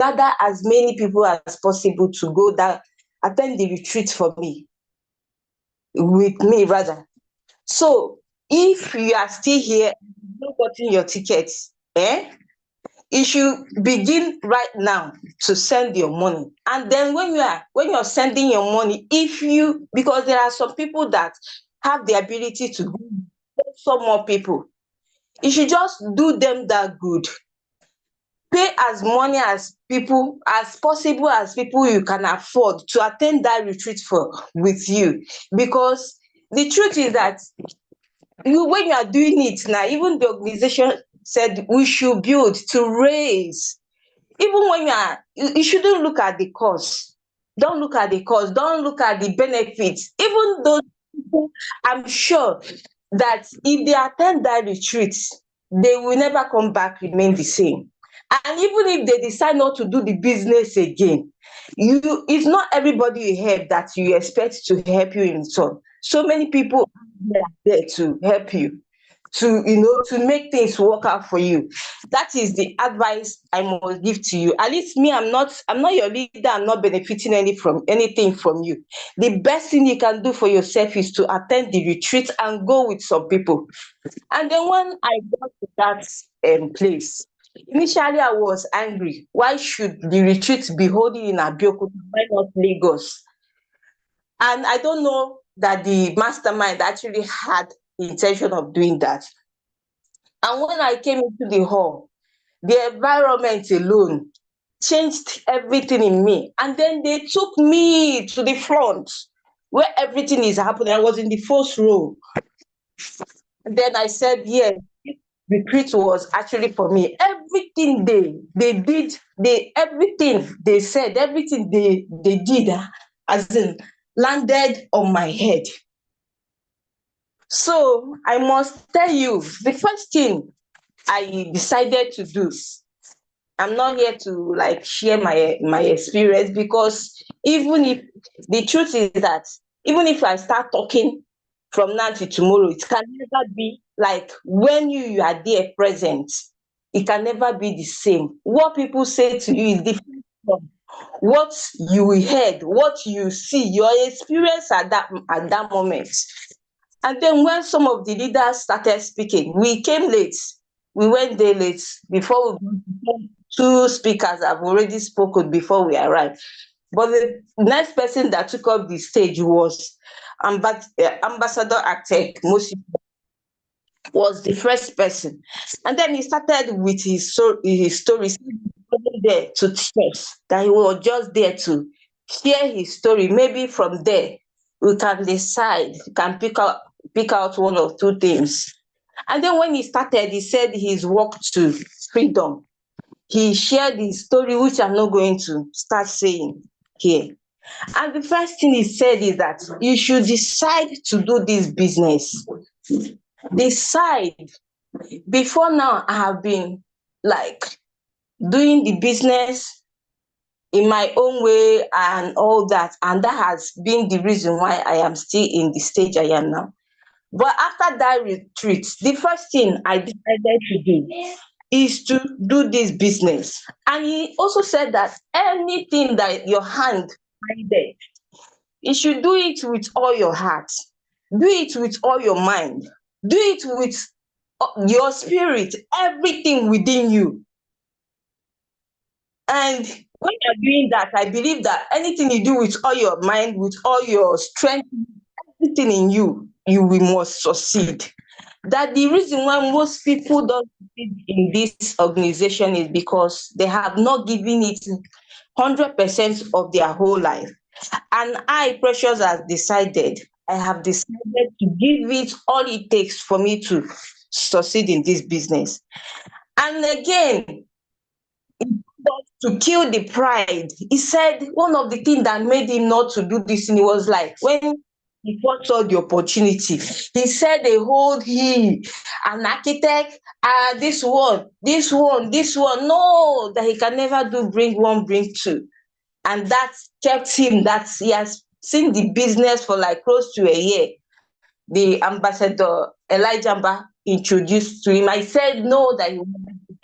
gather as many people as possible to go that attend the retreat for me, with me rather. So if you are still here, you've not gotten your tickets, you should begin right now to send your money. And then when you're sending your money, if you because there are some people that have the ability to help some more people, you should just do them that good. Pay as money as people as possible as people you can afford to attend that retreat for with you. Because the truth is that when you are doing it now, even the organization said we should build to raise. Even when you shouldn't look at the cost. Don't look at the cost, don't look at the benefits. Even those people, I'm sure that if they attend that retreat, they will never come back remain the same. And even if they decide not to do the business again, it's not everybody you help that you expect to help you in turn. So many people are there to help you, to make things work out for you. That is the advice I must give to you. At least me, I'm not your leader, I'm not benefiting anything from you. The best thing you can do for yourself is to attend the retreat and go with some people. And then when I got to that place, initially I was angry. Why should the retreat be holding in Abeokuta? Why not Lagos? And I don't know that the mastermind actually had the intention of doing that. And when I came into the hall, the environment alone changed everything in me. And then they took me to the front where everything is happening. I was in the first row. And then I said, yes, this retreat was actually for me. Everything they did, everything they said, everything they did, as in landed on my head. So I must tell you, the first thing I decided to do, I'm not here to like share my experience, because even if the truth is that even if I start talking from now to tomorrow, it can never be like when you are there present. It can never be the same. What people say to you is different from what you heard, what you see, your experience at that moment. And then when some of the leaders started speaking, we came late. We went there late. Before two speakers have already spoken before we arrived. But the next person that took up the stage was Ambassador Actek Mosi, was the first person. And then he started with his story. He wasn't there to teach us, that he was just there to share his story. Maybe from there we can decide, we can pick out one or two things. And then when he started, he said his walk to freedom. He shared his story, which I'm not going to start saying here. And the first thing he said is that you should decide to do this business. Decide. Before now, I have been like doing the business in my own way and all that. And that has been the reason why I am still in the stage I am now. But after that retreat, the first thing I decided to do is to do this business. And he also said that anything that your hand findeth, you should do it with all your heart, do it with all your mind, do it with your spirit, everything within you. And when you're doing that, I believe that anything you do with all your mind, with all your strength, everything in you, you will must succeed. That the reason why most people don't succeed in this organization is because they have not given it 100% of their whole life. And I, Precious, I have decided to give it all it takes for me to succeed in this business. And again, to kill the pride. He said one of the things that made him not to do this thing, he was like, when he first saw the opportunity, he said they hold he, an architect, this one, this one, this one. No, that he can never do bring one, bring two. And that kept him, that he has seen the business for like close to a year. The ambassador Elijah Mba introduced to him. I said no, that he wouldn't do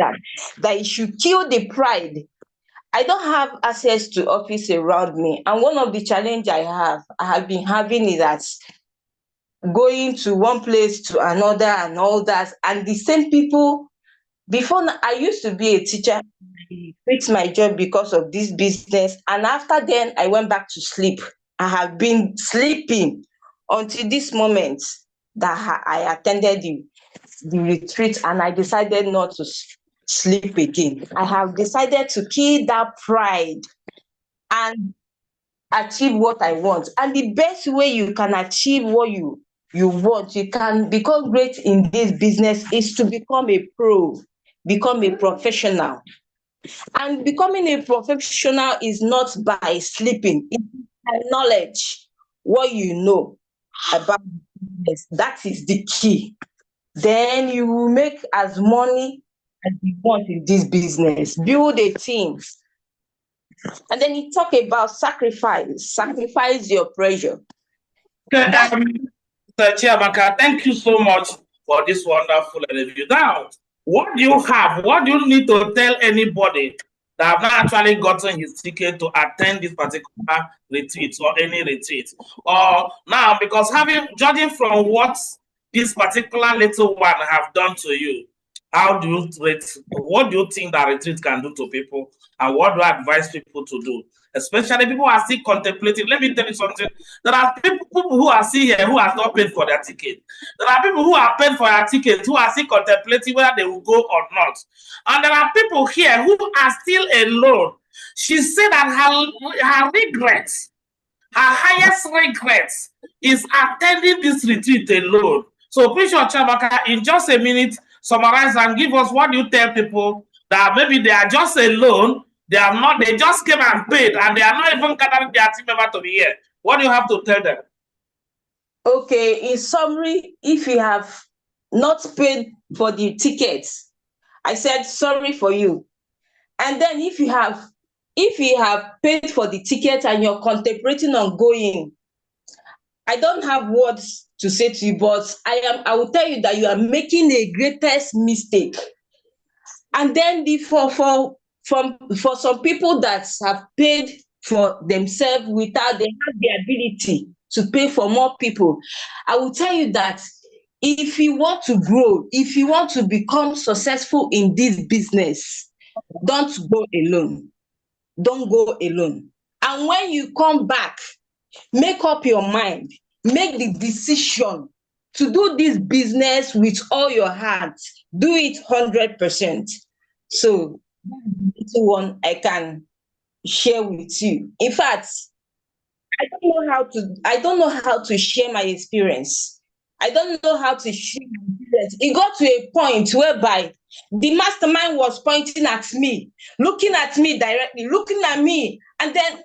that he should kill the pride I don't have access to office around me. And one of the challenge I have been having is that going to one place to another and all that. And the same people, before now, I used to be a teacher. I quit my job because of this business. And after then, I went back to sleep. I have been sleeping until this moment that I attended the retreat, and I decided not to sleep again. I have decided to kill that pride and achieve what I want. And the best way you can achieve what you want, you can become great in this business, is to become a pro, become a professional. And becoming a professional is not by sleeping, it's by knowledge, what you know about business. That is the key. Then you will make as money as you want in this business. Build a team. And then you talk about sacrifice your pressure. Okay, Mr. Chiamaka, thank you so much for this wonderful review. Now, what do you have? What do you need to tell anybody that have not actually gotten his ticket to attend this particular retreat or any retreat? Or now, because judging from what this particular little one have done to you, how do you rate? What do you think that retreat can do to people, and what do you advise people to do? Especially people who are still contemplating. Let me tell you something. There are people who are still here who have not paid for their ticket. There are people who have paid for their ticket who are still contemplating whether they will go or not. And there are people here who are still alone. She said that her regrets, her highest regrets, is attending this retreat alone. So, Bishop Chiamaka, in just a minute, summarize and give us what you tell people that maybe they are just alone. They just came and paid, and they are not even gathering their team member to be here. What do you have to tell them? Okay, in summary, if you have not paid for the tickets, I said sorry for you. And then if you have paid for the ticket and you're contemplating on going, I don't have words to say to you, but I will tell you that you are making a greatest mistake. And then for some people that have paid for themselves without they have the ability to pay for more people, I will tell you that if you want to grow, if you want to become successful in this business, don't go alone. Don't go alone. And when you come back, make up your mind, make the decision to do this business with all your heart. Do it 100%. So that's the one I can share with you. In fact, I don't know how to share my experience. I don't know how to share my experience. It got to a point whereby the mastermind was pointing at me, looking at me directly, looking at me, and then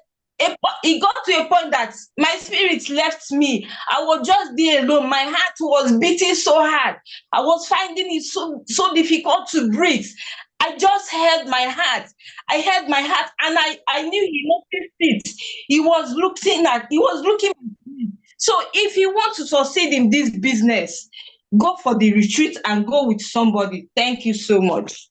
it got to a point that my spirit left me. I was just there alone. My heart was beating so hard. I was finding it so difficult to breathe. I just held my heart. I held my heart, and I knew he noticed it. He was looking at me. So if you want to succeed in this business, go for the retreat and go with somebody. Thank you so much.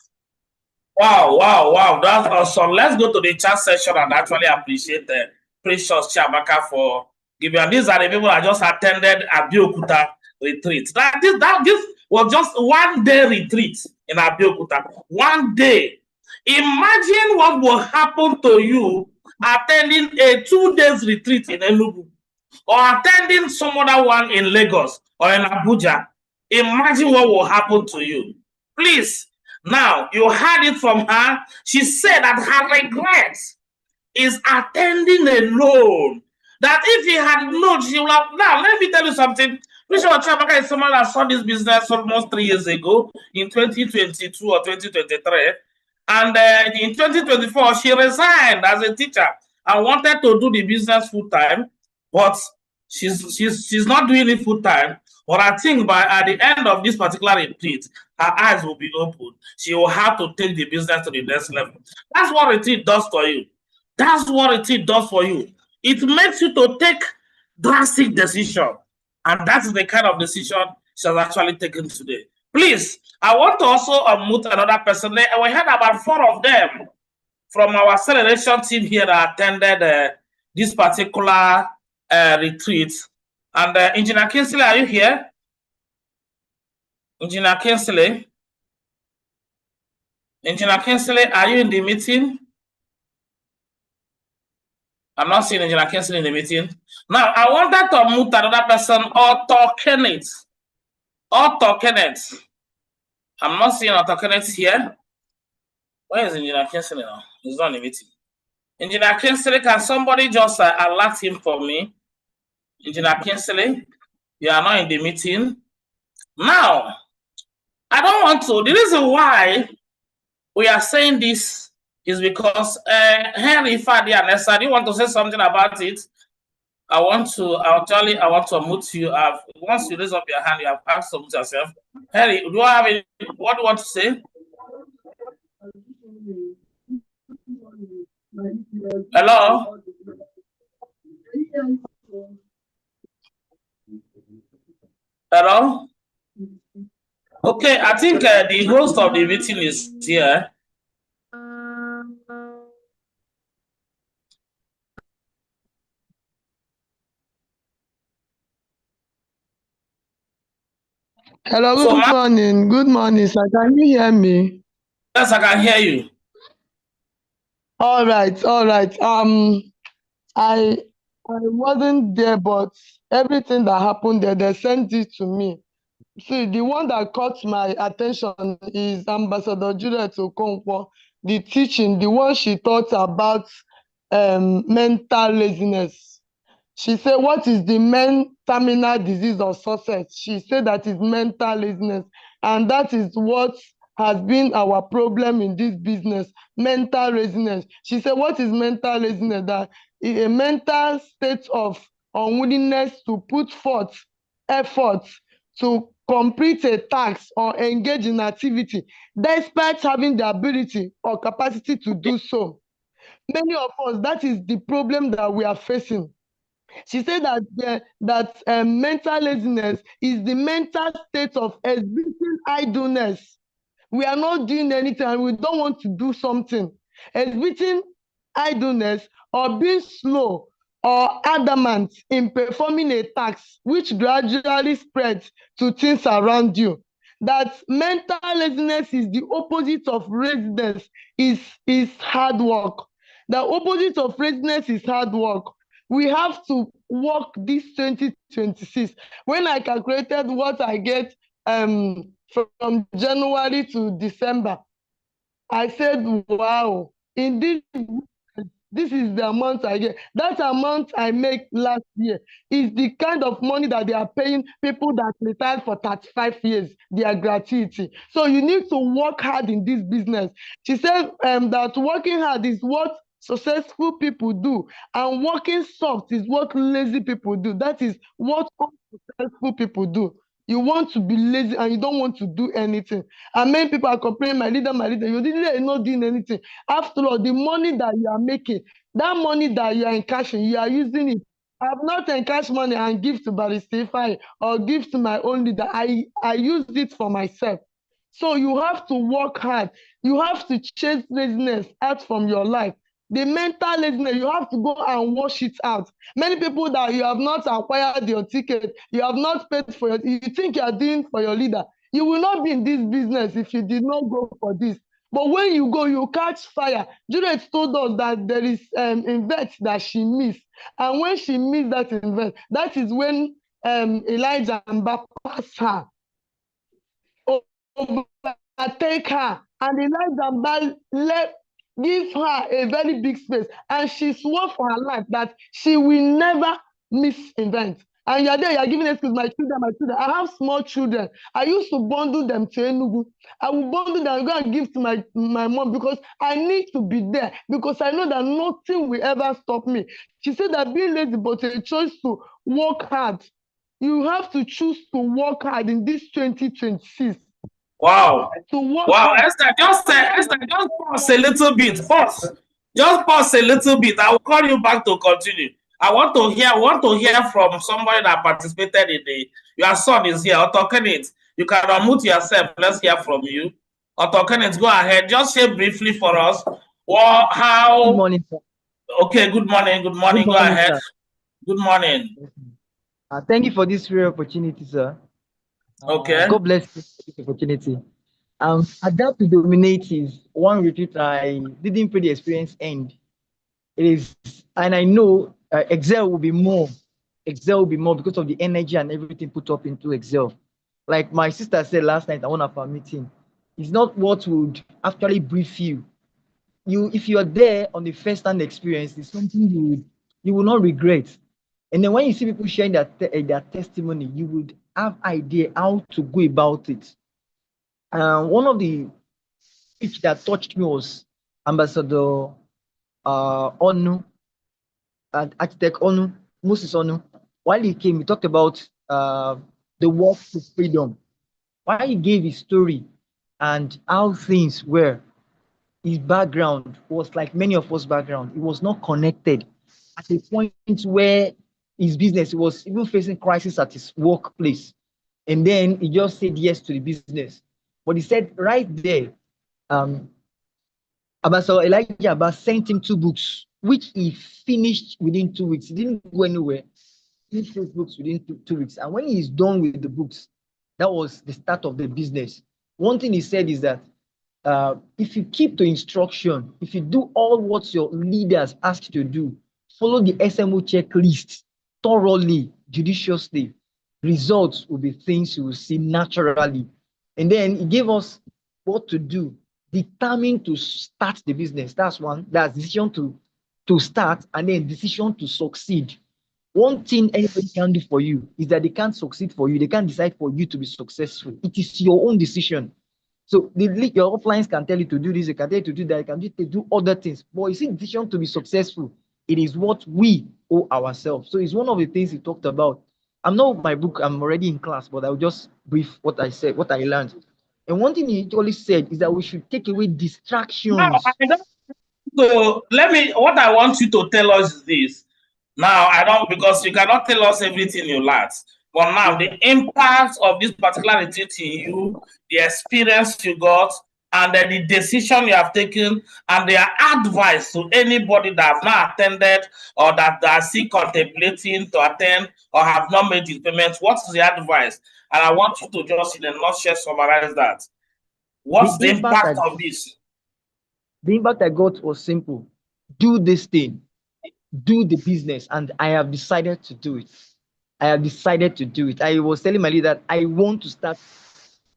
Wow. That's awesome. Let's go to the chat session and actually appreciate the Precious Chiamaka for giving. And these are the people that just attended Abeokuta retreat. This was just 1 day retreat in Abeokuta. 1 day. Imagine what will happen to you attending a 2 days retreat in Enugu, or attending some other one in Lagos or in Abuja. Imagine what will happen to you. Please. Now, you heard it from her. She said that her regret is attending alone. That if he had known, she would have. Now, let me tell you something. Bishop Chiamaka is someone that saw this business almost 3 years ago, in 2022 or 2023. And in 2024, she resigned as a teacher and wanted to do the business full time, but she's not doing it full time. But I think at the end of this particular retreat, her eyes will be open. She will have to take the business to the next level. That's what retreat does for you. That's what retreat does for you. It makes you to take drastic decision. And that's the kind of decision she has actually taken today. Please, I want to also unmute another person. We had about 4 of them. from our celebration team here that attended this particular retreat. And Engineer Kinsley, are you here? Engineer Kinsley? Engineer Kinsley, are you in the meeting? I'm not seeing Engineer Kinsley in the meeting. Now, I wanted to move to another person, Otto Kenneth. Otto Kenneth. I'm not seeing Otto Kenneth here. Where is Engineer Kinsley now? He's not in the meeting. Engineer Kinsley, can somebody just alert him for me? Engineer Kinsley, you are not in the meeting. Now, I don't want to. The reason why we are saying this is because Henry Fadi and Esther, do you want to say something about it? I want to unmute you. Once you raise up your hand, you have asked to mute yourself. Henry, do you have any, what do you want to say? Hello? Hello? Okay, I think the host of the meeting is here. Hello, good morning. Good morning, sir. Can you hear me? Yes, I can hear you. All right, all right. I wasn't there, but everything that happened there, they sent it to me. See, the one that caught my attention is Ambassador Juliet Okonkwo, the teaching, the one she taught about mental laziness. She said, what is the main terminal disease of success? She said that is mental laziness. And that is what has been our problem in this business, mental laziness. She said, what is mental laziness? That is a mental state of unwillingness to put forth effort to complete a task or engage in activity, despite having the ability or capacity to do so. Many of us, that is the problem that we are facing. She said that mental laziness is the mental state of exhibiting idleness. We are not doing anything and we don't want to do something. Exhibiting idleness or being slow or adamant in performing a task which gradually spreads to things around you. That mental laziness is the opposite of laziness, is hard work. The opposite of laziness is hard work. We have to work this 2026. When I calculated what I get from January to December, I said, wow, in this is the amount I get. That amount I make last year is the kind of money that they are paying people that retired for 35 years, their gratuity. So you need to work hard in this business. She said that working hard is what successful people do, and working soft is what lazy people do. That is what unsuccessful people do. You want to be lazy and you don't want to do anything. And many people are complaining, my leader, your leader is not doing anything. After all, the money that you are making, that money that you are encashing, you are using it. I have not encashed money and give to Barrister Ifeanyi or give to my own leader. I use it for myself. So you have to work hard. You have to chase laziness out from your life. The mental laziness, you have to go and wash it out. Many people that you have not acquired your ticket, you have not paid for it, you think you are doing for your leader. You will not be in this business if you did not go for this. But when you go, you catch fire. Juliet told us that there is invest that she missed. And when she missed that invest, that is when Elijah Mbah passed her, overtake her, and Elijah Mbah give her a very big space, and she swore for her life that she will never miss event. And you're there, you're giving excuse, my children. I have small children. I used to bundle them to Enugu. I will bundle them and go and give to my mom because I need to be there, because I know that nothing will ever stop me. She said that being lazy, but a choice to work hard. You have to choose to work hard in this 2026. Wow. Wow, Esther, just pause a little bit. Pause. Just pause a little bit. I will call you back to continue. I want to hear from somebody that participated in the. Your son is here. Otto Kenneth, you can unmute yourself. Let's hear from you. Otto Kenneth, go ahead. Just share briefly for us Well, how? Good morning, sir. Okay, good morning. Good morning. Go ahead. Sir. Good morning. Thank you for this rare opportunity, sir. Okay. God bless you for this opportunity. Adapt to dominate is one retreat I didn't pray the experience end. It is, and I know Excel will be more. Excel will be more because of the energy and everything put up into Excel. Like my sister said last night at one of our meeting, it's not what would actually brief you. If you are there on the first-hand experience, it's something you will not regret. And then when you see people sharing their testimony, you would have idea how to go about it. One of the speech that touched me was Ambassador Onu, Architect Onu, Moses Onu. While he came, he talked about the walk to freedom. While he gave his story and how things were, his background was like many of us background. It was not connected at a point where his business was even facing crisis at his workplace. And then he just said yes to the business. But he said right there, Ambassador Elijah Abbas sent him 2 books, which he finished within 2 weeks. He didn't go anywhere. He finished those books within 2 weeks. And when he's done with the books, that was the start of the business. One thing he said is that if you keep to instruction, if you do all what your leaders ask you to do, follow the SMO checklist thoroughly, judiciously, results will be things you will see naturally. And then he gave us what to do, determined to start the business. That's one. That's decision to start, and then decision to succeed. One thing anybody can do for you is that they can't succeed for you. They can't decide for you to be successful. It is your own decision. So your uplines can tell you to do this, they can tell you to do that, they can do other things. But you see, decision to be successful, it is what we owe ourselves. So it's one of the things he talked about. I'm not with my book, I'm already in class, but I'll just brief what I said, what I learned. And one thing he always said is that we should take away distractions. So what I want you to tell us is this. Now, I don't, because you cannot tell us everything you learned. But now, the impact of this particular retreat in you, the experience you got, and then the decision you have taken, and their advice to anybody that have not attended or that are still contemplating to attend or have not made the payments. What's the advice? And I want you to just in a nutshell summarize that. What's the impact of this? The impact I got was simple. Do this thing. Do the business, and I have decided to do it. I have decided to do it. I was telling my leader that I want to start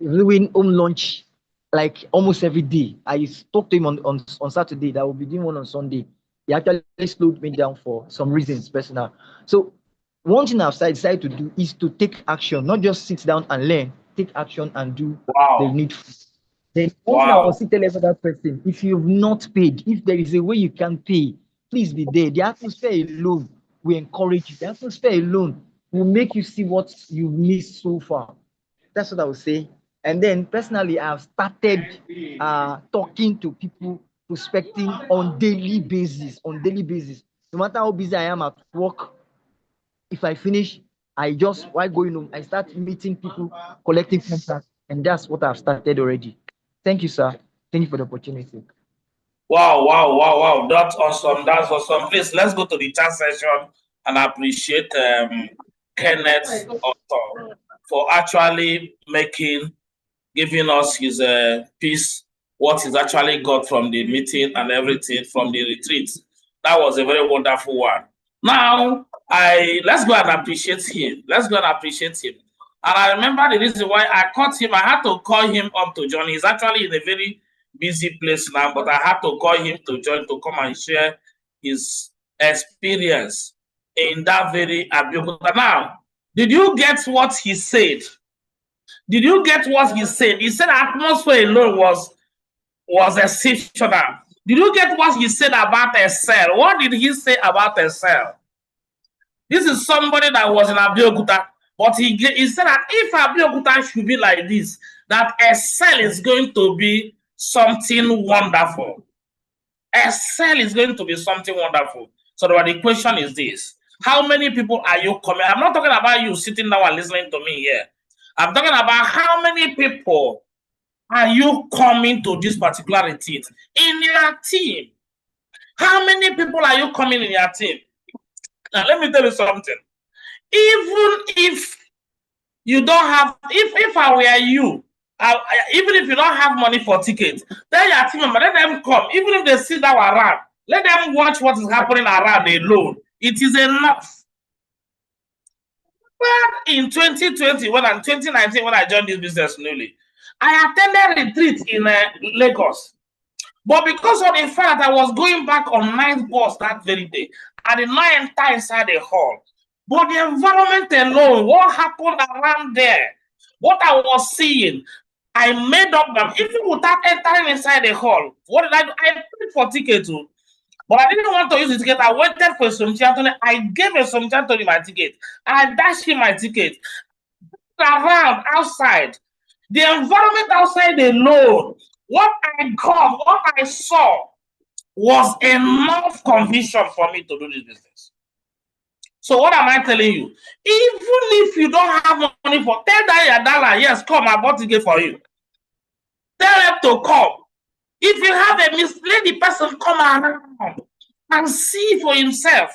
doing home lunch like almost every day. I spoke to him on Saturday that I will be doing one on Sunday. He actually slowed me down for some reasons, personal. So one thing I've decided to do is to take action, not just sit down and learn, take action and do the needful. Then one thing I will still tell every other person, if you've not paid, if there is a way you can pay, please be there. The atmosphere alone will encourage you. The atmosphere alone will make you see what you've missed so far. That's what I would say. And then personally, I've started talking to people, prospecting on daily basis. No matter how busy I am at work, if I finish, while going home, I start meeting people, collecting contacts, and that's what I've started already. Thank you, sir. Thank you for the opportunity. Wow. That's awesome. That's awesome. Please, let's go to the chat session and appreciate Kenneth for actually giving us his piece, what he's actually got from the meeting and everything from the retreat. That was a very wonderful one. Now, let's go and appreciate him. And I remember the reason why I caught him. I had to call him up to join. He's actually in a very busy place now, but I had to call him to join to come and share his experience in that very Abeokuta. Now, did you get what he said? Did you get what he said? He said atmosphere alone was exceptional. Did you get what he said about Excel? What did he say about Excel? This is somebody that was in Abeokuta, but he said that if Abeokuta should be like this, that Excel is going to be something wonderful. Excel is going to be something wonderful. So the question is this: how many people are you coming? I'm not talking about you sitting down and listening to me here. I'm talking about how many people are you coming to this particular retreat in your team, How many people are you coming in your team? Now, let me tell you something. Even if you don't have, if I were you, even if you don't have money for tickets, tell your team member, let them come. Even if they sit down around, let them watch what is happening around alone. It is enough. But in 2020, 2019, when I joined this business newly, I attended a retreat in Lagos. But because of the fact that I was going back on night bus that very day, I did not enter inside the hall. But the environment alone, what happened around there, what I was seeing, I made up them. Even without entering inside the hall, what did I do? I paid for ticket too. But I didn't want to use the ticket. I waited for Somchi Anthony. I gave a Somchi Anthony my ticket. I dashed him my ticket. Around outside, the environment outside alone, what I got, what I saw was enough conviction for me to do this business. So what am I telling you? Even if you don't have money for, tell that your dollar, yes, come, I bought ticket for you. Tell them to come. If you have a let the person come around and see for himself.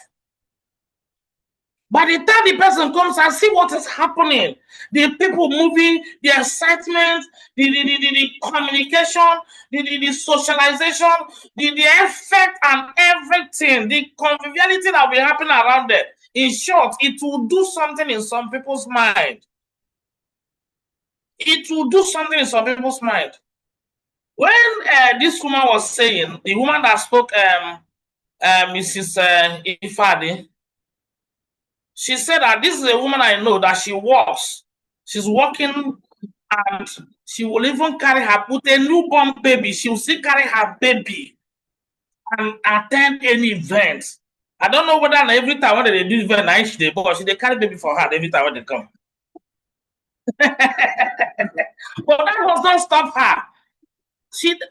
By the time the person comes and see what is happening, the people moving, the excitement, the communication, the socialization, the effect and everything, the conviviality that will be happening around there. In short, it will do something in some people's mind. It will do something in some people's mind. When this woman was saying, the woman that spoke, Mrs. Ifadi, she said that this is a woman I know that she works. She's working and she will even carry her, put a newborn baby. She will still carry her baby and attend any event. I don't know whether every time when they do event, but they carry baby for her every time when they come. But that does not stop her.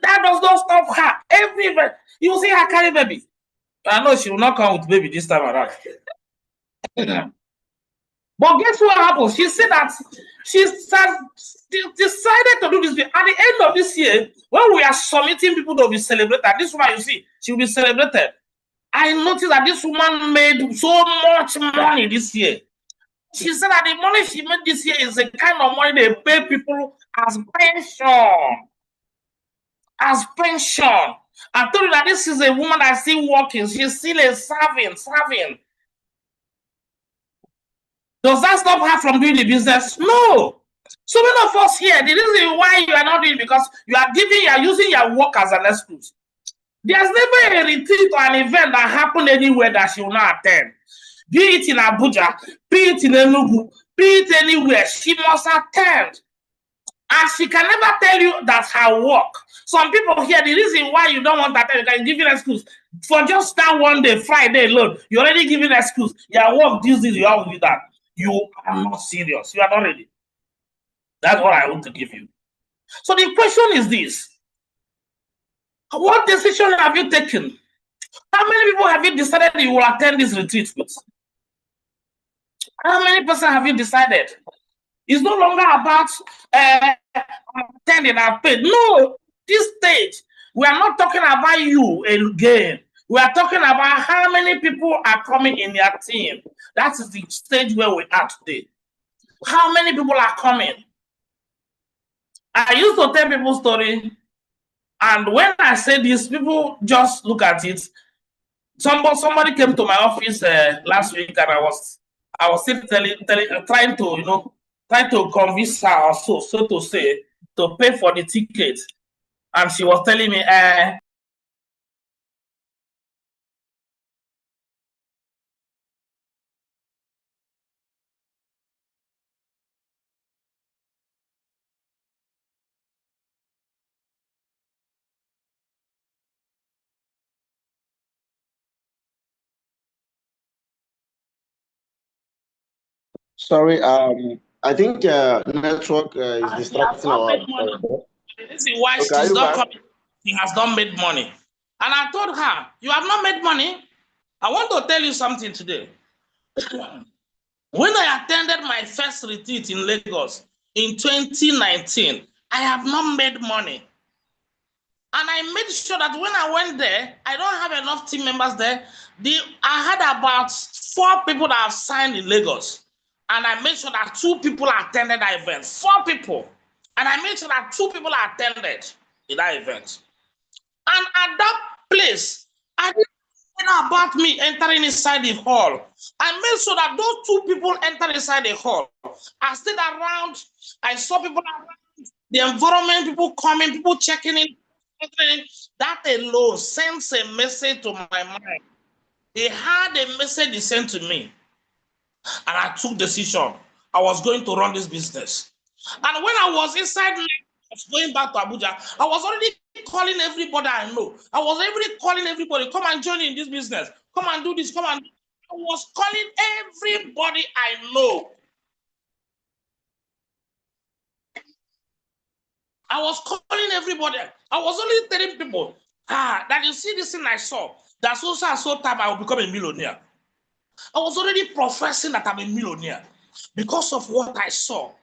That does not stop her. Every event, you will see her carry baby. I know she will not come with baby this time around. But guess what happens? She said that she decided to do this. At the end of this year, when we are submitting people to be celebrated, this woman, you see, she will be celebrated. I noticed that this woman made so much money this year. She said that the money she made this year is the kind of money they pay people as pension. As pension. I told you that this is a woman that's still working. She's still a serving. Does that stop her from doing the business? No. So many of us here, the reason why you are not doing it because you are using your work as an excuse. There's never a retreat or an event that happened anywhere that she will not attend. Be it in Abuja, be it in Enugu, be it anywhere, she must attend. And she can never tell you that's her work. Some people here, the reason why you don't want to attend, you can give an excuse. For just that one day, Friday alone, you're already giving an excuse. Your work, this, you have to do that. You are not serious. You are not ready. That's what I want to give you. So the question is this. What decision have you taken? How many people have you decided you will attend this retreat with? How many persons have you decided? It's no longer about attending and paid. No, this stage, we are not talking about you again. We are talking about how many people are coming in your team. That is the stage where we are today. How many people are coming? I used to tell people story, and when I say this, people just look at it. Somebody came to my office last week, and I was still trying to convince her or so to say, to pay for the ticket, and she was telling me, Sorry, I think network is distracting our. This is why she's not coming. She has not made money. And I told her, you have not made money. I want to tell you something today. When I attended my first retreat in Lagos in 2019, I have not made money. And I made sure that when I went there, I don't have enough team members there. I had about 4 people that have signed in Lagos. And I made sure that 2 people attended that event. 4 people. And I made sure that 2 people attended in that event. And at that place, I didn't know about me entering inside the hall. I made sure that those 2 people entered inside the hall. I stayed around. I saw people around. The environment, people coming, people checking in. That alone sends a message to my mind. They had a message they sent to me. And I took decision. I was going to run this business. And when I was inside, going back to Abuja, I was already calling everybody I know. I was already calling everybody, come and join in this business. Come and do this, come and do. I was calling everybody I know. I was calling everybody. I was only telling people, that you see this thing I saw, that so time I will become a millionaire. I was already professing that I'm a millionaire because of what I saw.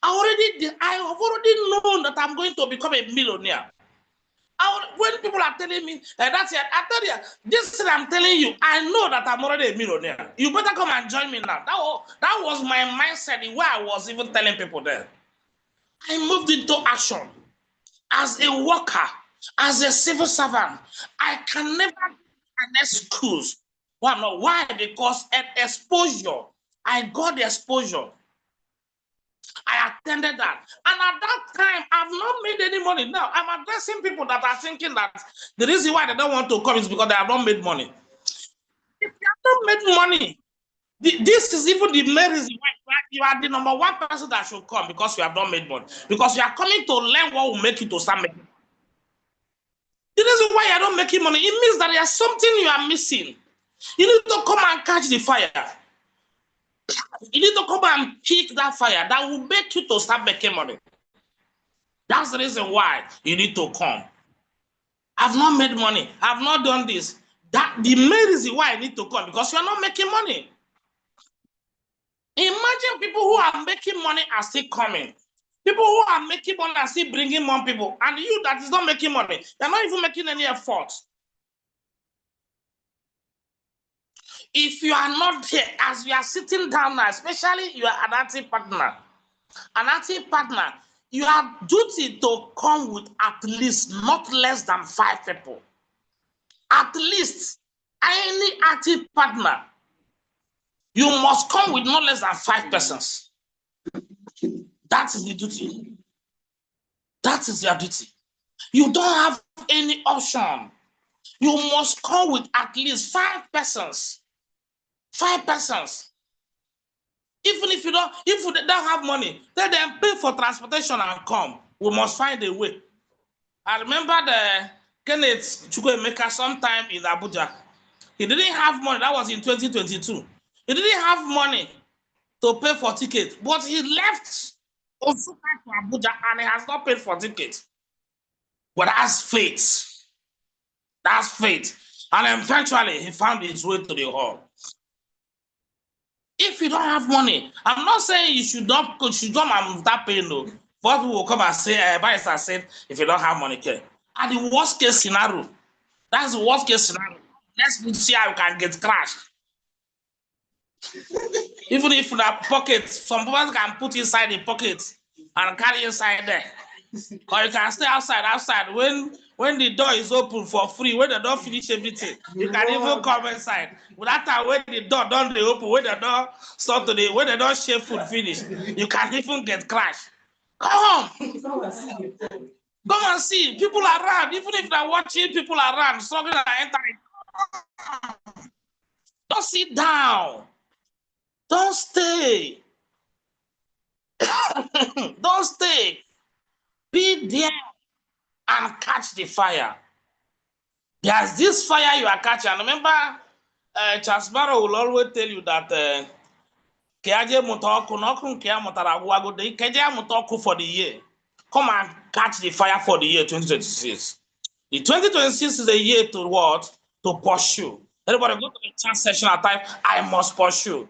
I have already known that I'm going to become a millionaire. When people are telling me, that's it, I tell you, this thing I'm telling you, I know that I'm already a millionaire. You better come and join me now. That was my mindset, the way I was even telling people there. I moved into action. As a worker, as a civil servant, I can never get an excuse. Well, no, why? Because at exposure, I got the exposure. I attended that. And at that time, I've not made any money. Now, I'm addressing people that are thinking that the reason why they don't want to come is because they have not made money. If you have not made money, this is even the main reason why you are the number 1 person that should come, because you have not made money. Because you are coming to learn what will make you to start making money. The reason why you are not making money, it means that there's something you are missing. You need to come and catch the fire. You need to come and pick that fire that will make you to start making money. That's the reason why you need to come. I've not made money. I've not done this. That the main reason why I need to come, because you are not making money. Imagine people who are making money are still coming. People who are making money are still bringing more people. And you that is not making money, you're not even making any effort. If you are not here, as you are sitting down now, especially you are an active partner, you have duty to come with at least not less than 5 people. At least any active partner, you must come with not less than 5 persons. That is the duty. That is your duty. You don't have any option. You must come with at least 5 persons. 5 persons. Even if you don't have money, let them pay for transportation and come. We must find a way. I remember the Kenneth Chukwuemeka sometime in Abuja. He didn't have money. That was in 2022. He didn't have money to pay for tickets, but he left Osuka to Abuja and he has not paid for tickets. But that's faith. That's faith. And eventually he found his way to the hall. If you don't have money, I'm not saying you should come and start paying though. What will come and say, Barrister said, if you don't have money, okay. And the worst case scenario, that's the worst case scenario. Let's see how you can get crashed. Even if in a pocket, some people can put inside the pocket and carry inside there. Or you can stay outside. When the door is open for free, when the door finish everything, you can even come inside. But that time when the door don't open, when the door start today, when the door share food finish, you can even get crashed. Come and see people around. Even if they're watching people around, struggling and entering. Don't sit down. Don't stay. Don't stay. Be there and catch the fire. There's this fire you are catching. And remember, Charles Barrow will always tell you that for the year. Come and catch the fire for the year 2026. The 2026 is a year to what? To pursue. Everybody go to the chat session at time. I must pursue.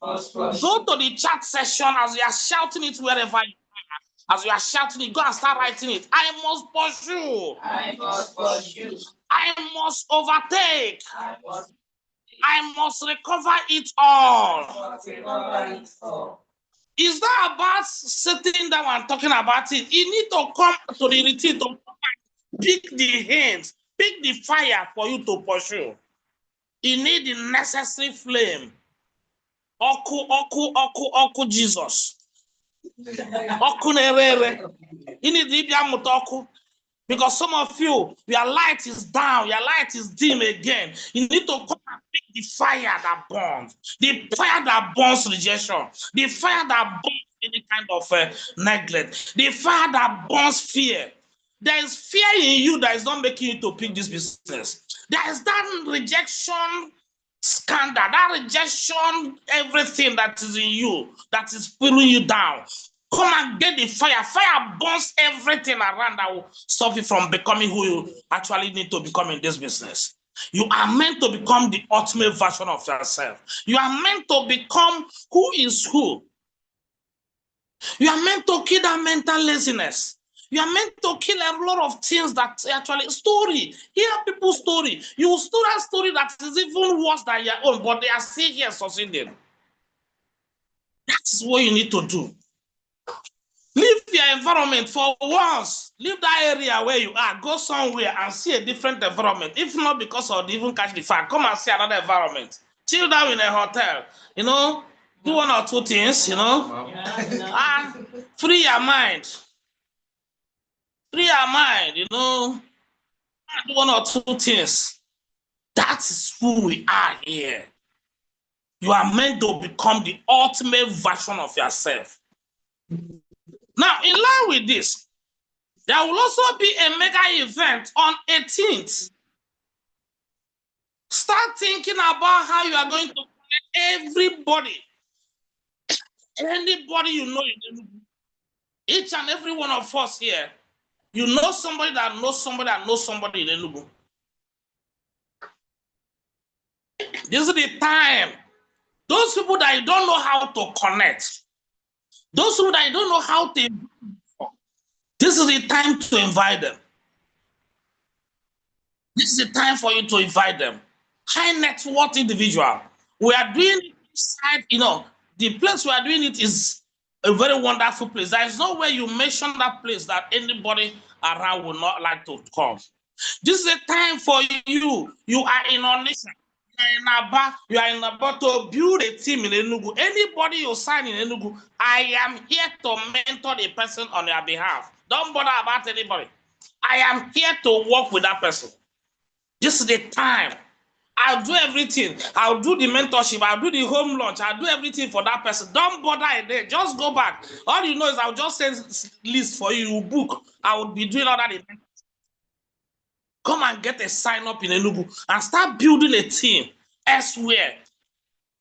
Go to the chat session as you are shouting it wherever you are. As you are shouting it, go and start writing it. I must pursue. I must pursue. I must overtake. I must recover it all. recover it all. It's not about sitting down and talking about it. You need to come to the retreat to pick the hands, pick the fire for you to pursue. You need the necessary flame. Oku, Jesus. Oku nerere. You need the oku. Because some of you, your light is down, your light is dim again. You need to come and pick the fire that burns, the fire that burns rejection, the fire that burns any kind of neglect, the fire that burns fear. There is fear in you that is not making you to pick this business. There is that rejection scandal, that rejection, everything that is in you, that is pulling you down. Come and get the fire. Fire burns everything around that will stop you from becoming who you actually need to become in this business. You are meant to become the ultimate version of yourself. You are meant to become who is who. You are meant to kill that mental laziness. You are meant to kill a lot of things that actually story. Hear people's story. You will store a story that is even worse than your own, but they are still here succeeding. That's what you need to do. Leave your environment for once. Leave that area where you are. Go somewhere and see a different environment. If not because of even catch the fire, come and see another environment. Chill down in a hotel. You know, do one or two things, you know. Free your mind. Free your mind, you know. Do one or two things. That is who we are here. You are meant to become the ultimate version of yourself. Now, in line with this, there will also be a mega event on 18th. Start thinking about how you are going to connect everybody. Anybody you know, each and every one of us here, you know somebody that knows somebody that knows somebody in Enugu. This is the time. Those people that you don't know how to connect, those people that you don't know how to, this is the time to invite them. This is the time for you to invite them. High net worth individual. We are doing it inside, you know, the place we are doing it is a very wonderful place. There is no way you mention that place that anybody around will not like to come. This is a time for you. You are in Onitsha. You are in Aba to build a team in Enugu. Anybody you sign in Enugu, I am here to mentor the person on your behalf. Don't bother about anybody. I am here to work with that person. This is the time. I'll do everything. I'll do the mentorship. I'll do the home launch. I'll do everything for that person. Don't bother a day. Just go back. All you know is I'll just send list for you. You book. I will be doing all that. Come and get a sign up in Enugu and start building a team elsewhere.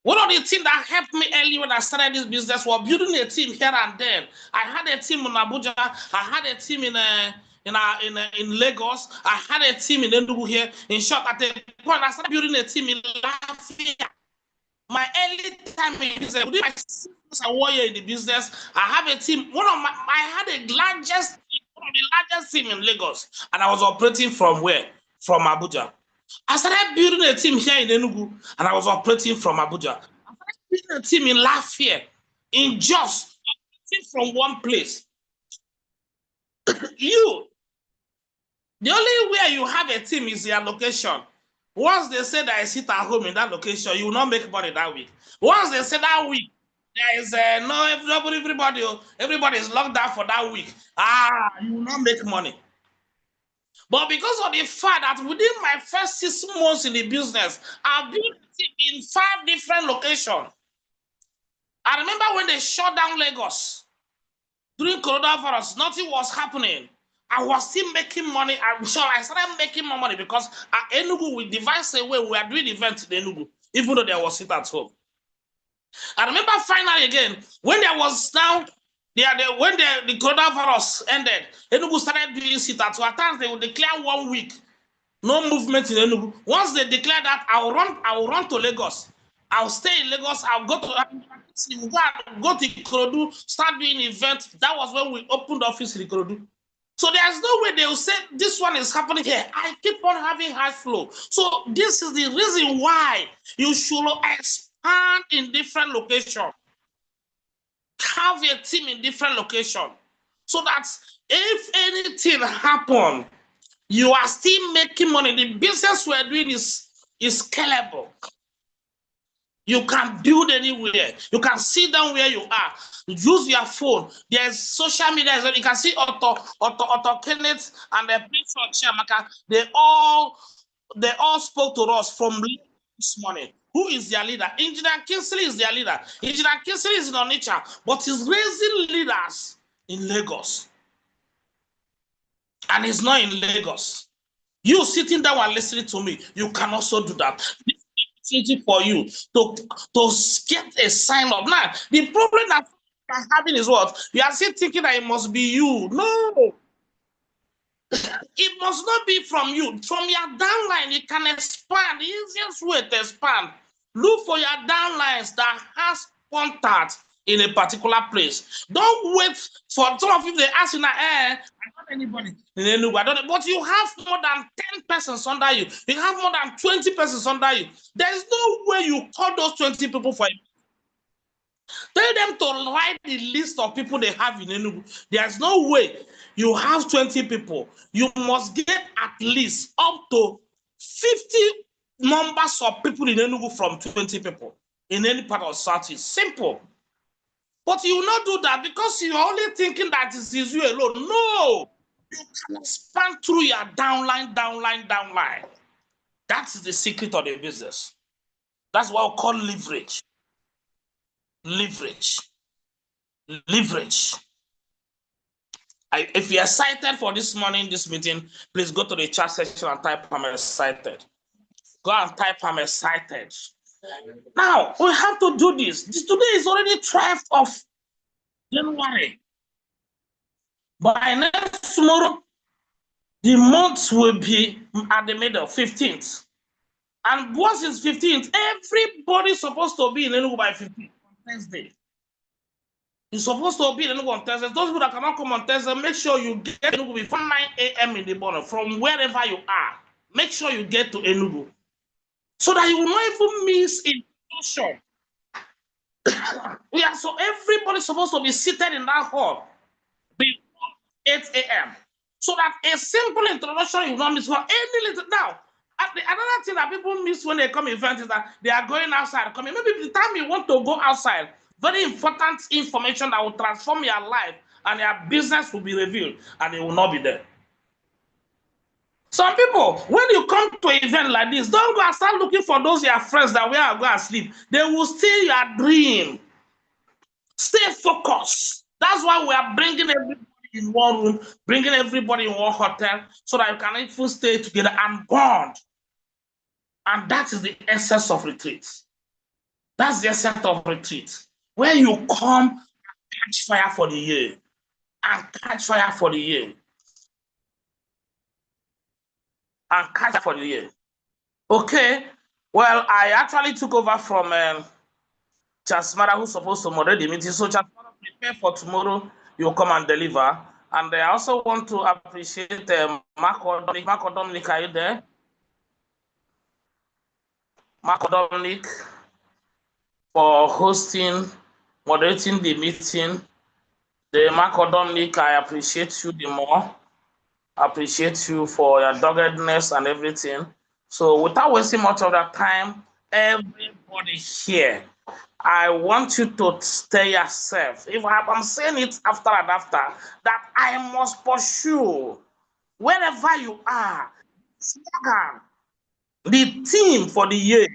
One of the things that helped me early when I started this business was building a team here and there. I had a team in Abuja. I had a team in Lagos. I had a team in Enugu here. In short, at a point, I started building a team in Lafayette. My early time in business, within my 6 months and 1 year in the business, I have a team. I had one of the largest team in Lagos, and I was operating from where? From Abuja. I started building a team here in Enugu, and I was operating from Abuja. I started building a team in Lafayette, in Jos, operating from one place. The only way you have a team is your location. Once they say that I sit at home in that location, you will not make money that week. Once they say that week, there is everybody is locked down for that week. You will not make money. But because of the fact that within my first 6 months in the business, I built a team in 5 different locations. I remember when they shut down Lagos during coronavirus, nothing was happening. I was still making money. I started making more money because at Enugu, we devised a way we are doing events in Enugu, even though there was sit at home. I remember finally again, when there was now, when the coronavirus ended, Enugu started doing sit at home. At times they would declare 1 week, no movement in Enugu. Once they declare that, I will run to Lagos I'll stay in Lagos. I'll go to Ikorodu, start doing events. That was when we opened the office in Ikorodu. So there's no way they will say this one is happening here. I keep on having high flow. So this is the reason why you should expand in different locations. Have a team in different locations. So that if anything happens, you are still making money. The business we're doing is scalable. You can build anywhere. You can sit down where you are. Use your phone. There's social media. You can see Otto Kenneth and the Prince of Chiamaka. They all spoke to us from this morning. Who is their leader? Engineer Kingsley is their leader. Engineer Kingsley is in Onitsha, but he's raising leaders in Lagos. And he's not in Lagos. You sitting down and listening to me, you can also do that. For you to get a sign up. Now, the problem that you're having is what? You are still thinking that it must be you. No. It must not be from you. From your downline, you can expand. The easiest way to expand. Look for your downlines that has contact in a particular place. Don't wait for some of you. They ask you now, I don't know anybody. But you have more than 10 persons under you. You have more than 20 persons under you. There's no way you call those 20 people for you. Tell them to write the list of people they have in Enugu. There's no way you have 20 people. You must get at least up to 50 numbers of people in Enugu from 20 people in any part of South. It's simple. But you will not do that because you're only thinking that it is you alone. No! You can expand through your downline. That is the secret of the business. That's what we call leverage. Leverage. If you're excited for this morning, this meeting, please go to the chat section and type I'm excited. Go and type I'm excited. Now, we have to do this. Today is already 12th of January. By next tomorrow, the month will be at the middle, 15th. And once it's 15th, everybody's supposed to be in Enugu by 15th on Thursday. You're supposed to be in Enugu on Thursday. Those people that cannot come on Thursday, make sure you get to Enugu before 9 a.m. in the morning from wherever you are. Make sure you get to Enugu so that you will not even miss introduction. So everybody's supposed to be seated in that hall before 8 a.m. so that a simple introduction you will not miss for any little. Now, another thing that people miss when they come event is that they are going outside. Maybe the time you want to go outside, very important information that will transform your life and your business will be revealed and it will not be there. Some people, when you come to an event like this, don't go and start looking for those your friends that where I go and sleep. They will steal your dream. Stay focused. That's why we are bringing everybody in one room, bringing everybody in one hotel, so that you can even stay together and bond. And that is the essence of retreat. That's the essence of retreat. Where you come and catch fire for the year. And catch fire for the year. And catch for the year. Okay. Well, I actually took over from Chasmara, who's supposed to moderate the meeting. So Chasmara, prepare for tomorrow. You'll come and deliver. And I also want to appreciate Marco Dominic. Marco Dominic, are you there? Marco Dominic for hosting, moderating the meeting. The Marco Dominic, I appreciate you the more. I appreciate you for your doggedness and everything. So without wasting much of that time, everybody here, I want you to stay yourself. If I'm saying it after and after, that I must pursue wherever you are. Slogan. The theme for the year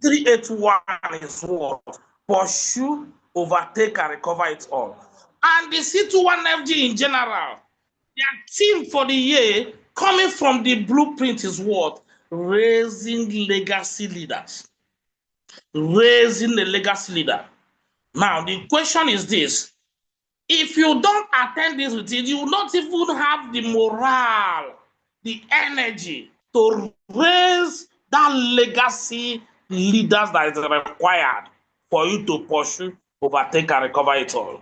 381 is what? Pursue, overtake, and recover it all. And the C21FG in general, their theme for the year coming from the blueprint is what? Raising legacy leaders. Raising the legacy leader. Now, the question is this. If you don't attend this routine, you will not even have the morale, the energy to raise that legacy leaders that is required for you to pursue, overtake, and recover it all.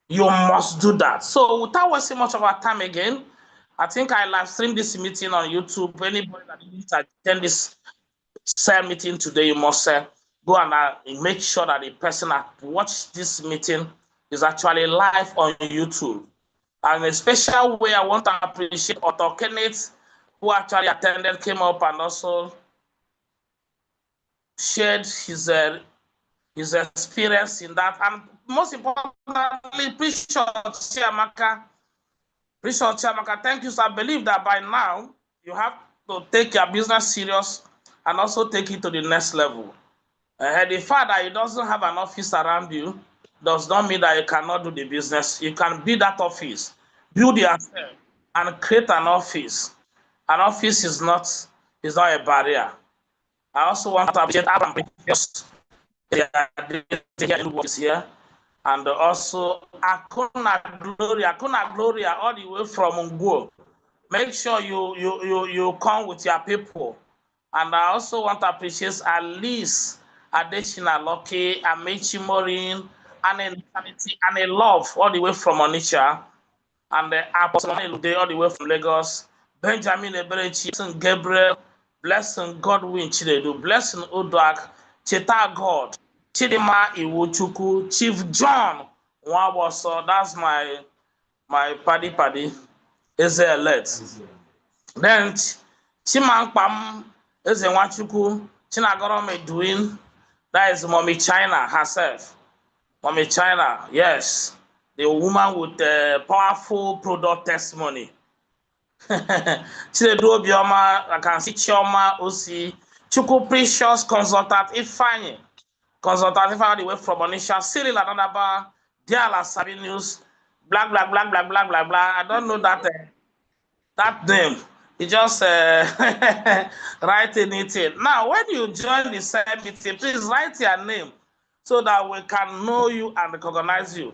You must do that. So without wasting much of our time again, I think I live stream this meeting on YouTube. Anybody that needs to attend this cell meeting today, you must go and make sure that the person that watched this meeting is actually live on YouTube. And in a special way, I want to appreciate Otto Kenneth, who actually attended, came up and also shared his experience in that. And most importantly, Precious Chiamaka, thank you, sir. I believe that by now you have to take your business serious and also take it to the next level. The fact that you doesn't have an office around you does not mean that you cannot do the business. You can build that office, build yourself, and create an office. An office is not a barrier. I also want to appreciate Abraham Precious here, and also Akuna Gloria, all the way from Unguo. Make sure you come with your people. And I also want to appreciate Alice Adeshina Loki, Amechi Morin, and a love all the way from Onitsha, and Apostle all the way from Lagos, Benjamin Eberechi, Gabriel, blessing Godwin Chinedu, blessing Odak, Cheta God, Chidima Iwochuku, Chief John Nwaboso, that's my paddy, is elect. Then Chimankpam is a Wachuku, Chinagoro Medwin, that is Mommy China herself. Mommy China, yes, the woman with the powerful product testimony. Chinedu Obioma, I can see Chioma Osi, Chuku Precious, Consultant Ifeanyi, all the way from Onisha, Cyril Adadaba, Diala Sabi News, blah, blah, blah, blah, blah, blah, blah. I don't know that name. You just writing it in. Now, when you join the same meeting, please write your name so that we can know you and recognize you.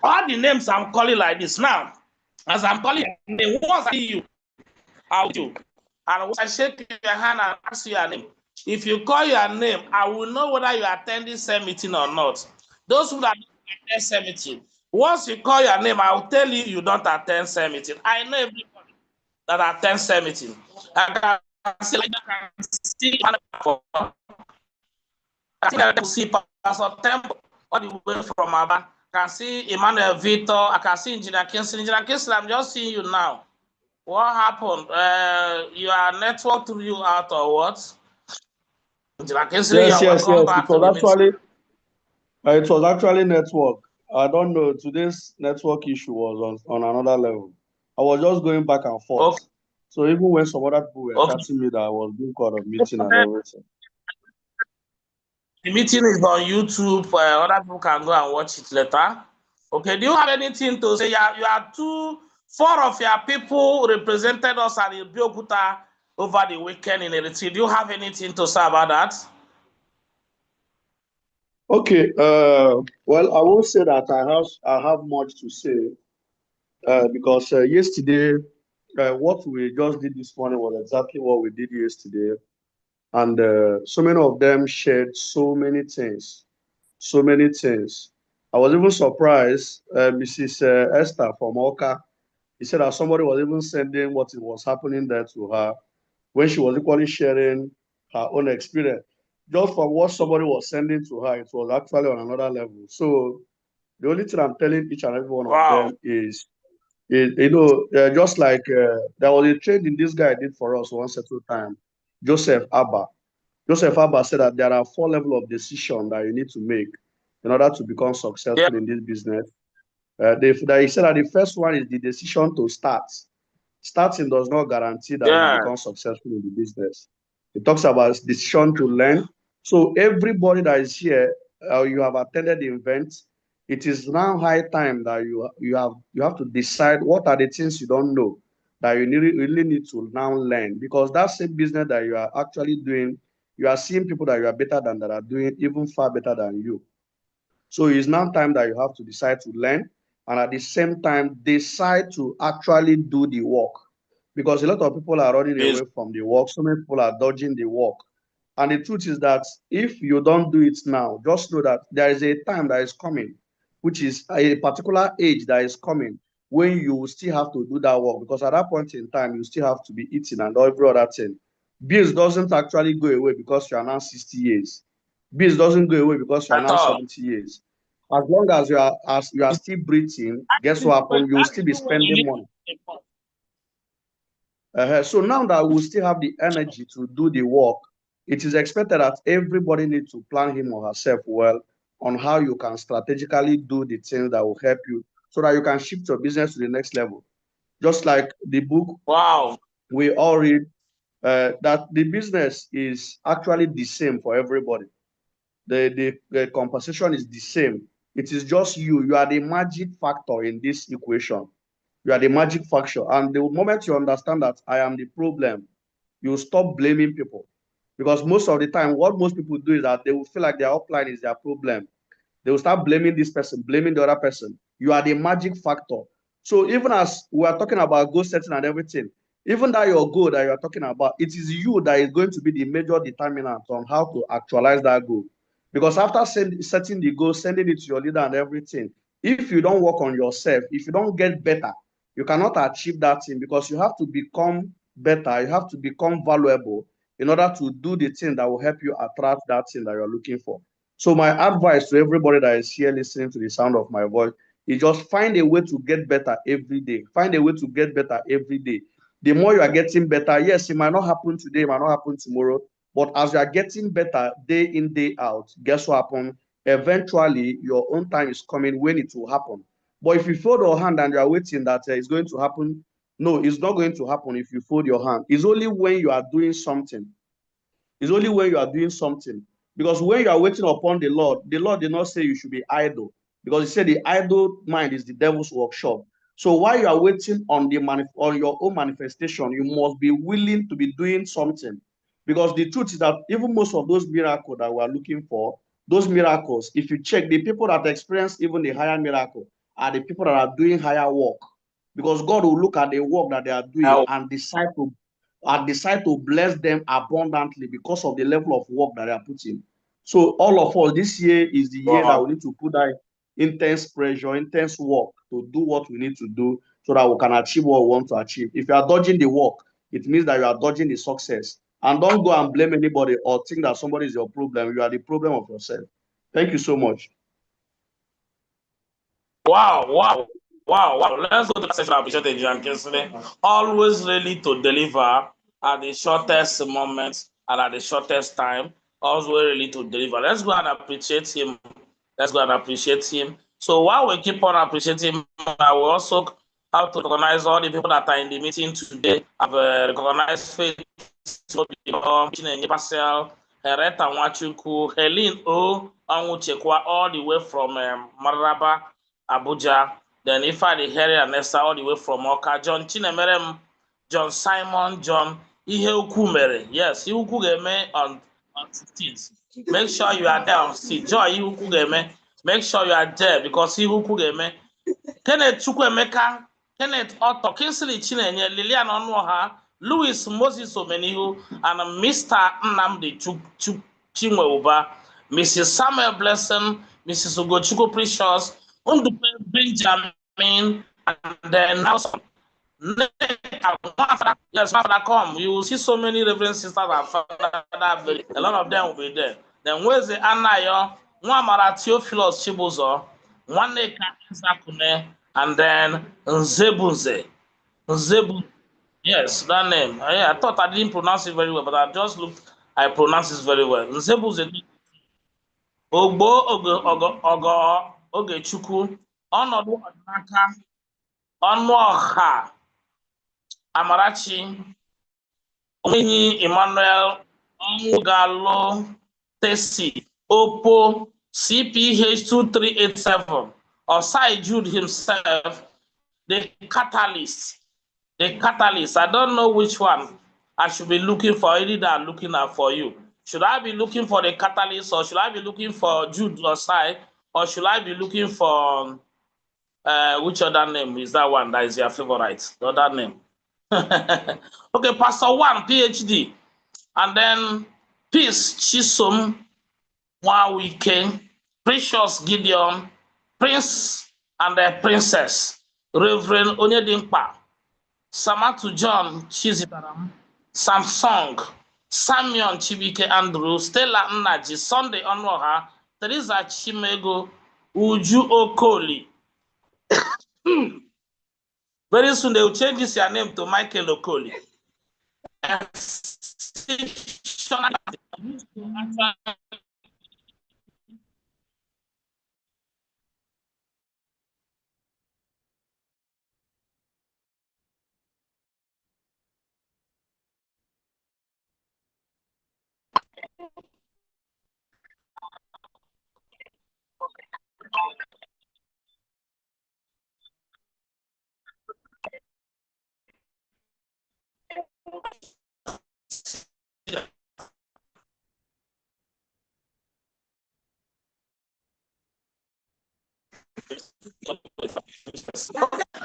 All the names I'm calling like this. Now, as I'm calling your name, once I see you, I'll do. And once I shake your hand and ask you your name, if you call your name, I will know whether you are attending same meeting or not. Those who don't attend same meeting, once you call your name, I will tell you you don't attend same meeting. I know everybody that attend same meeting. I can see Pastor Temple all the way from Aba. I can see Emmanuel Victor. I can see Engineer Kinsley. Engineer Kinsley, I'm just seeing you now. What happened? Your network threw you out or what? Engineer Kinsley, yes. Welcome back to the meeting. It was actually network. I don't know. Today's network issue was on another level. I was just going back and forth. Okay. So even when some other people were chatting me that I was being called a meeting and everything. The meeting is on YouTube. Other people can go and watch it later. Okay. Do you have anything to say? You are 4 of your people represented us at Abeokuta over the weekend in Eritrea. Do you have anything to say about that? Okay. Well, I won't say that I have much to say because yesterday, what we just did this morning was exactly what we did yesterday. And so many of them shared so many things. I was even surprised, Mrs. Esther from Oka, he said that somebody was even sending what was happening there to her when she was equally sharing her own experience. Just from what somebody was sending to her, it was actually on another level. So the only thing I'm telling each and every one of them is just like there was a training this guy did for us one certain time, Joseph Abba. Joseph Abba said that there are 4 levels of decision that you need to make in order to become successful in this business. He said that the first one is the decision to start. Starting does not guarantee that you become successful in the business. It talks about decision to learn. So everybody that is here, you have attended the event, it is now high time that you have to decide what are the things you don't know that you really need to now learn, because that same business that you are actually doing, you are seeing people that you are better than that are doing even far better than you. So it's now time that you have to decide to learn, and at the same time decide to actually do the work, because a lot of people are running away from the work. So many people are dodging the work. And the truth is that if you don't do it now, just know that there is a time that is coming, which is a particular age that is coming, when you will still have to do that work, because at that point in time, you still have to be eating and every other thing. Bills doesn't actually go away because you are now 60 years. Bills doesn't go away because you are At now all. 70 years. As long as you are still breathing, guess what happens? You will still be spending money. So now that we still have the energy to do the work, it is expected that everybody needs to plan him or herself well on how you can strategically do the things that will help you so that you can shift your business to the next level. Just like the book we all read, that the business is actually the same for everybody. The compensation is the same. It is just you. You are the magic factor in this equation. You are the magic factor. And the moment you understand that I am the problem, you stop blaming people. Because most of the time, what most people do is that they will feel like their upline is their problem. They will start blaming this person, blaming the other person. You are the magic factor. So even as we are talking about goal setting and everything, even that your goal that you are talking about, it is you that is going to be the major determinant on how to actualize that goal. Because after setting the goal, sending it to your leader and everything, if you don't work on yourself, if you don't get better, you cannot achieve that thing, because you have to become better, you have to become valuable in order to do the thing that will help you attract that thing that you're looking for. So my advice to everybody that is here listening to the sound of my voice is just find a way to get better every day. Find a way to get better every day. The more you are getting better, yes, it might not happen today, it might not happen tomorrow, but as you are getting better day in, day out, guess what happens? Eventually, your own time is coming when it will happen. But if you fold your hand and you are waiting that it's going to happen, no, it's not going to happen if you fold your hand. It's only when you are doing something. It's only when you are doing something. Because when you are waiting upon the Lord did not say you should be idle. Because he said the idle mind is the devil's workshop. So while you are waiting on your own manifestation, you must be willing to be doing something. Because the truth is that even most of those miracles that we are looking for, those miracles, if you check, the people that experience even the higher miracle are the people that are doing higher work. Because God will look at the work that they are doing and decide to bless them abundantly because of the level of work that they are putting. So all of us, this year is the year that we need to put that intense pressure, intense work to do what we need to do so that we can achieve what we want to achieve. If you are dodging the work, it means that you are dodging the success. And don't go and blame anybody or think that somebody is your problem. You are the problem of yourself. Thank you so much. Wow. Let's go to the session. Appreciate Nigerian Kingsley. Always ready to deliver at the shortest moment and at the shortest time. Always ready to deliver. Let's go and appreciate him. So while we keep on appreciating him, I will also have to recognize all the people that are in the meeting today. I've recognized Faith, Chinenye Pascal, Hereta Nwachukwu, Helene O. Onwuchekwa, all the way from Maraba, Abuja. Then Ifeanyi Harry and Esther, all the way from Oka. John Chinemerem, John Simon, John Ihe Ukwu mere. Yes, Ihe Ukwu ga-eme on 16th. Make sure you are there on stage. Joy Ihe Ukwu ga-eme. Make sure you are there because Ihe Ukwu ga-eme. Kenneth Chukwuemeka, Kenneth Otto, Kingsley Chinenye, Lilian Onuoha, Louis Moses Omenihu, and Mr. Nnamdi Chinweuba, Mrs. Samuel Blessing, Mrs. Ugochukwu Precious, Undupe Benjamin, and then now yes, come. You will see so many Reverend sisters and fathers. A lot of them will be there. Then where's the Anayo, Nwamara Theophilus Chibuzo, Nwaneka Nzakune, and then Nzebunze. Yes, that name. I thought I didn't pronounce it very well, but I just looked. I pronounced it very well. Nzebunze. Ogbo Ogechukwu. Ọnọdụ Ọdịnaka. Ọnụọha. Amarachi. Onyehi Emmanuel. Ọnwụgalụ. Tesi. Opo. CPH 2387. Osai Jude himself. The catalyst. I don't know which one I should be looking for. Either I'm looking out for you. Should I be looking for the catalyst, or should I be looking for Jude Osai, or should I be looking for which other name is that one that is your favorite? The other name. Okay, Pastor 1, PhD. And then Peace Chisom Mwawike, Precious Gideon, Prince and the Princess, Reverend Onyedimkpa, Samatu John Chizitaram, Samsung, Samion Chibike Andrew, Stella Nnaji, Sunday Onoha, Teresa Chimego, Uju Okoli. Very soon they will change this your name to Michael Okoli.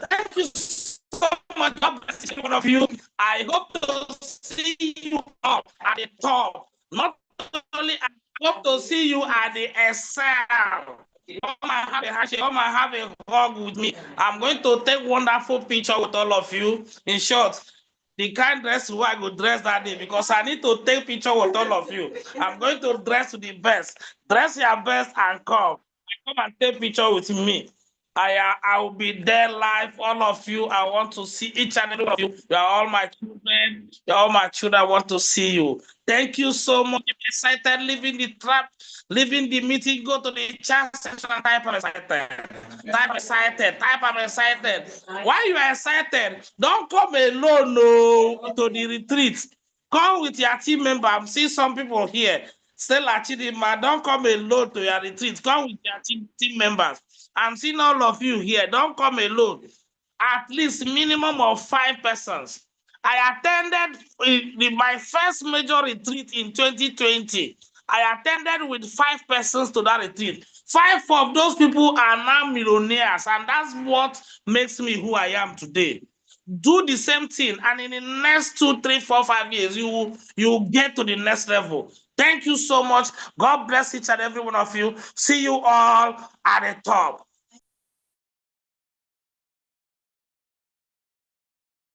Thank you so much. God bless each one of you. I hope to see you all at the top. Not only, I hope to see you at the Excel. Come and have a handshake. Come and have a hug with me. I'm going to take wonderful picture with all of you. In short, the kind dress who I go dress that day because I need to take picture with all of you. I'm going to dress to the best. Dress your best and come. Come and take picture with me. I will be there live, all of you. I want to see each and every one of you. You are all my children. You are all my children. I want to see you. Thank you so much. I'm excited, leaving the trap, leaving the meeting, go to the chat section and type I'm excited. Type excited. Type I'm excited. Why you are excited? Don't come alone no, to the retreat. Come with your team member. I'm seeing some people here. Stella Chidima, don't come alone to your retreat. Come with your team members. I'm seeing all of you here. Don't come alone. At least minimum of 5 persons. I attended my first major retreat in 2020. I attended with 5 persons to that retreat. 5 of those people are now millionaires, and that's what makes me who I am today. Do the same thing, and in the next 2, 3, 4, 5 years, you will get to the next level. Thank you so much. God bless each and every one of you. See you all at the top.